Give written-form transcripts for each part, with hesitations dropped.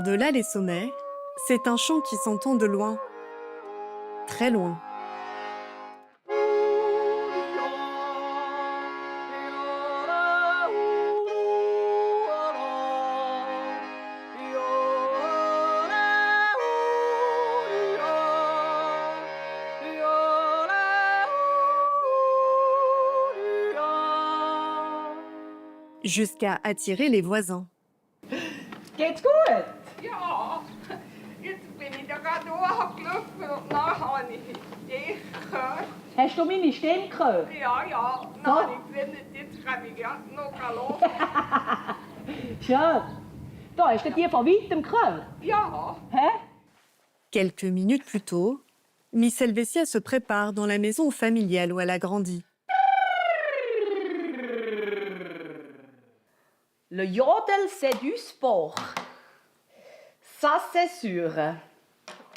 Par-delà les sommets, c'est un chant qui s'entend de loin, très loin. Jusqu'à attirer les voisins. Geht's gut? Ja, jetzt bin ich da gerade hochgelaufen und nachher habe ich dich gehört. Hast du meine Stimme gehört? Ja, dann habe ich gefunden, jetzt kann ich gerade noch laufen. Schön. Da hast du die von weitem gehört? Ja, Hä? Quelques minutes plus tôt, Miss Helvetia se prépare dans la maison familiale où elle a grandi. Le Jodel, c'est du sport. Ça, c'est sûr.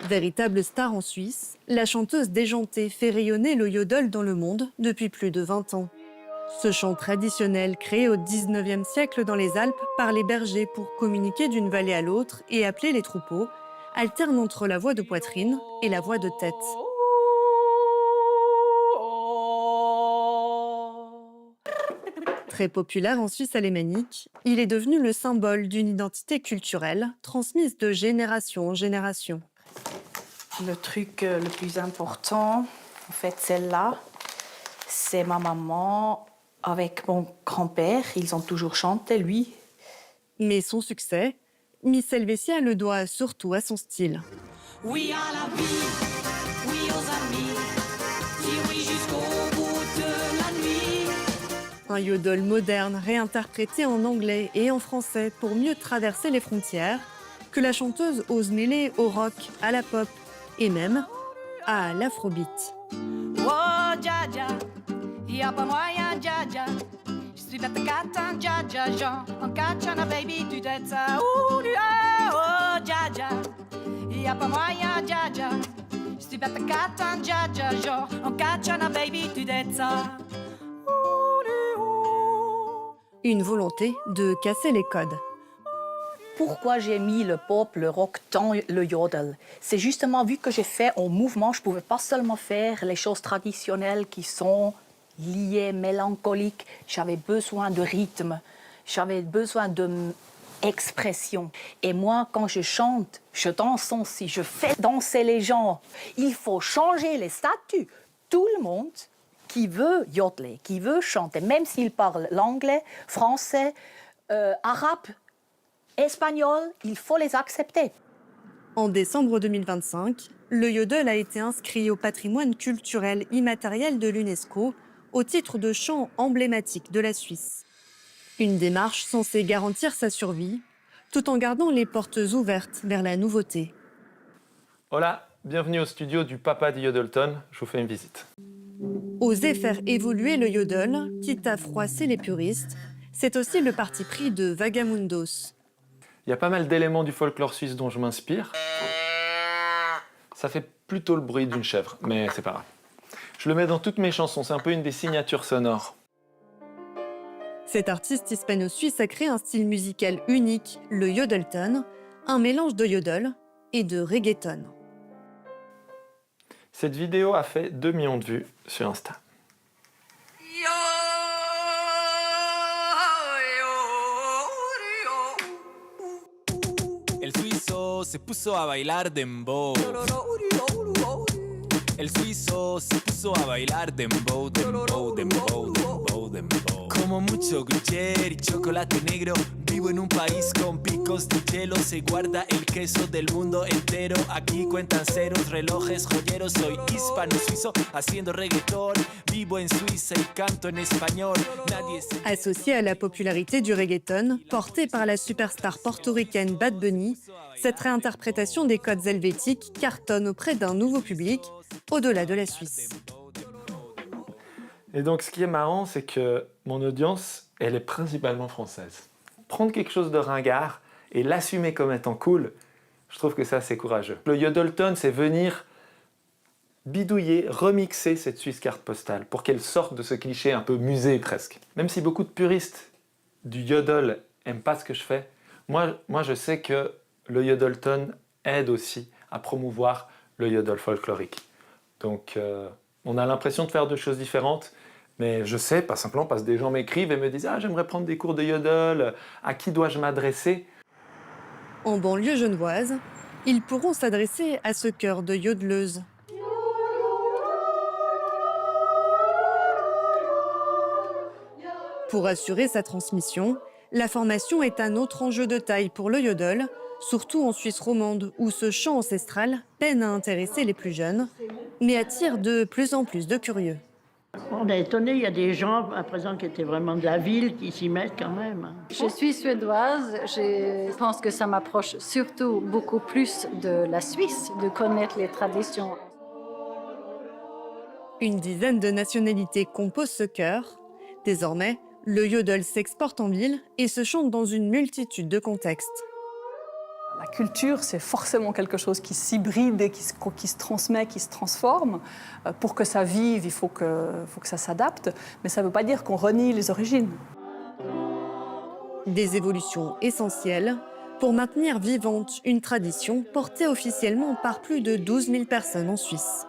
Véritable star en Suisse, la chanteuse déjantée fait rayonner le yodel dans le monde depuis plus de 20 ans. Ce chant traditionnel créé au 19e siècle dans les Alpes par les bergers pour communiquer d'une vallée à l'autre et appeler les troupeaux, alterne entre la voix de poitrine et la voix de tête. Très populaire en Suisse alémanique, il est devenu le symbole d'une identité culturelle transmise de génération en génération. Le truc le plus important, en fait, celle-là, c'est ma maman avec mon grand-père. Ils ont toujours chanté, lui. Mais son succès, Miss Helvetia le doit surtout à son style. Oui à la vie, oui aux amis, dis oui jusqu'au bout de la nuit. Un yodel moderne réinterprété en anglais et en français pour mieux traverser les frontières, que la chanteuse ose mêler au rock, à la pop et même à l'afrobeat. Oh dja dja, y'a pas moyen dja dja. Je suis bête gâtin dja dja Jean, en catchana baby tu t'aides ça. Oh dja dja, y'a pas moyen dja dja. Je suis bête gâtin dja dja Jean, en catchana baby tu t'aides ça. Une volonté de casser les codes. Pourquoi j'ai mis le pop, le rock dans le yodel? C'est justement vu que j'ai fait en mouvement, je ne pouvais pas seulement faire les choses traditionnelles qui sont liées, mélancoliques. J'avais besoin de rythme, j'avais besoin d'expression. Et moi, quand je chante, je danse aussi, je fais danser les gens. Il faut changer les statuts. Tout le monde qui veut yodeler, qui veut chanter, même s'il parle l'anglais, français, arabe, espagnol, il faut les accepter. En décembre 2025, le yodel a été inscrit au patrimoine culturel immatériel de l'UNESCO au titre de chant emblématique de la Suisse. Une démarche censée garantir sa survie, tout en gardant les portes ouvertes vers la nouveauté. Hola, bienvenue au studio du Papa du Yodelton. Je vous fais une visite. Oser faire évoluer le yodel, quitte à froisser les puristes, c'est aussi le parti pris de Vagamundos. Il y a pas mal d'éléments du folklore suisse dont je m'inspire. Ça fait plutôt le bruit d'une chèvre, mais c'est pas grave. Je le mets dans toutes mes chansons, c'est un peu une des signatures sonores. Cet artiste hispano-suisse a créé un style musical unique, le yodelton, un mélange de yodel et de reggaeton. Cette vidéo a fait 2 millions de vues sur Insta. El suizo se puso a bailar dembow. El suizo se puso a bailar dembow, dembow, dembow, dembow, dembow. Como mucho gruyere y chocolate negro. Vivo en un país con picos de hielo. Se guarda el queso del mundo entero. Aquí cuentan ceros, relojes, joyeros. Soy hispano-suizo haciendo reggaetón. Vivo en Suiza y canto en español. Nadie se... Associée à la popularité du reggaeton, portée par la superstar portoricaine Bad Bunny, cette réinterprétation des codes helvétiques cartonne auprès d'un nouveau public, au-delà de la Suisse. Et donc ce qui est marrant, c'est que mon audience, elle est principalement française. Prendre quelque chose de ringard et l'assumer comme étant cool, je trouve que ça c'est courageux. Le yodelton, c'est venir bidouiller, remixer cette Suisse carte postale pour qu'elle sorte de ce cliché un peu musée presque. Même si beaucoup de puristes du yodel n'aiment pas ce que je fais, moi je sais que le yodelton aide aussi à promouvoir le yodel folklorique. Donc on a l'impression de faire deux choses différentes, mais je sais, pas simplement parce que des gens m'écrivent et me disent « Ah, j'aimerais prendre des cours de yodel, à qui dois-je m'adresser ?» En banlieue genevoise, ils pourront s'adresser à ce chœur de yodeleuses. Pour assurer sa transmission, la formation est un autre enjeu de taille pour le yodel, surtout en Suisse romande, où ce chant ancestral peine à intéresser les plus jeunes, mais attire de plus en plus de curieux. On est étonné, il y a des gens à présent qui étaient vraiment de la ville qui s'y mettent quand même. Je suis suédoise, je pense que ça m'approche surtout beaucoup plus de la Suisse, de connaître les traditions. Une dizaine de nationalités composent ce chœur. Désormais, le yodel s'exporte en ville et se chante dans une multitude de contextes. La culture, c'est forcément quelque chose qui s'hybride et qui se transmet, qui se transforme. Pour que ça vive, il faut que ça s'adapte, mais ça ne veut pas dire qu'on renie les origines. Des évolutions essentielles pour maintenir vivante une tradition portée officiellement par plus de 12 000 personnes en Suisse.